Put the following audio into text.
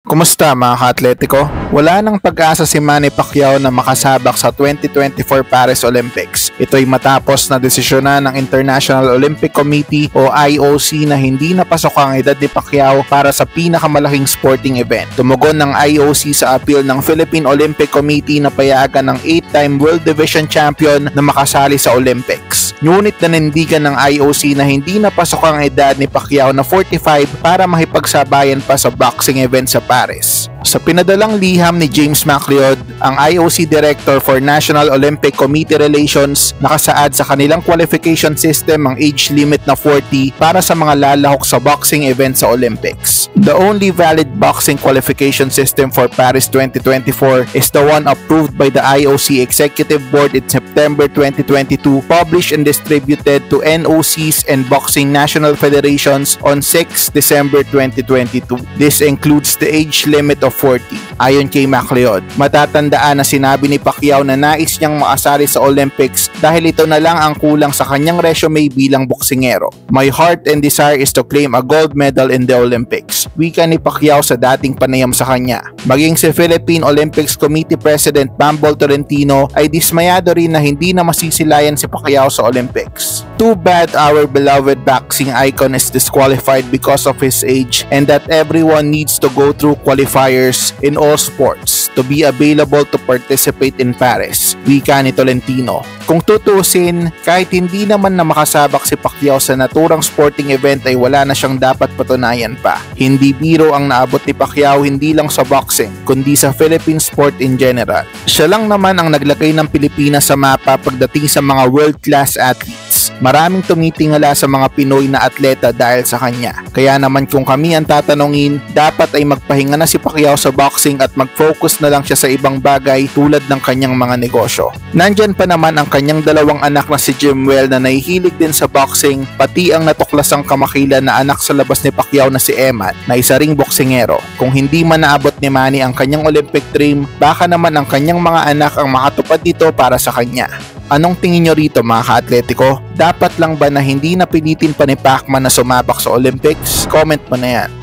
Kumusta mga ka-atletiko? Wala nang pag-asa si Manny Pacquiao na makasabak sa 2024 Paris Olympics. Ito'y matapos na desisyonan ng International Olympic Committee o IOC na hindi napasok ang edad ni Pacquiao para sa pinakamalaking sporting event. Tumugon ng IOC sa appeal ng Philippine Olympic Committee na payagan ng 8-time World Division Champion na makasali sa Olympics. Ngunit nanindigan ng IOC na hindi napasok ang edad ni Pacquiao na 45 para makipagsabayan pa sa boxing event sa Paris. Sa pinadalang liham ni James McLeod, ang IOC Director for National Olympic Committee Relations, nakasaad sa kanilang qualification system ang age limit na 40 para sa mga lalahok sa boxing event sa Olympics. The only valid boxing qualification system for Paris 2024 is the one approved by the IOC Executive Board in September 2022, published and distributed to NOCs and boxing national federations on 6 December 2022. This includes the age limit of 40. Ayon kay McLeod, matatandaan na sinabi ni Pacquiao na nais niyang makasali sa Olympics dahil ito na lang ang kulang sa kanyang resume bilang boksingero. My heart and desire is to claim a gold medal in the Olympics. Wika ni Pacquiao sa dating panayam sa kanya. Maging si Philippine Olympics Committee President Bambol Tolentino ay dismayado rin na hindi na masisilayan si Pacquiao sa Olympics. Too bad our beloved boxing icon is disqualified because of his age and that everyone needs to go through qualifiers in all sports to be available to participate in Paris. Wika ni Tolentino. Kung tutusin, kahit hindi naman na makasabak si Pacquiao sa naturang sporting event ay wala na siyang dapat patunayan pa. Hindi biro ang naabot ni Pacquiao hindi lang sa boxing, kundi sa Philippine sport in general. Siya lang naman ang naglagay ng Pilipinas sa mapa pagdating sa mga world-class athletes. Maraming tumitingala sa mga Pinoy na atleta dahil sa kanya. Kaya naman kung kami ang tatanungin, dapat ay magpahinga na si Pacquiao sa boxing at mag-focus na lang siya sa ibang bagay tulad ng kanyang mga negosyo. Nandyan pa naman ang kanyang dalawang anak na si Jimwell na nahihilig din sa boxing, pati ang natuklasang kamakilan na anak sa labas ni Pacquiao na si Eman, na isa ring boksingero. Kung hindi man naabot ni Manny ang kanyang Olympic dream, baka naman ang kanyang mga anak ang makatupad dito para sa kanya. Anong tingin nyo rito mga ka-atletiko? Dapat lang ba na hindi napilitin pa ni Pacman na sumabak sa Olympics? Comment mo na yan.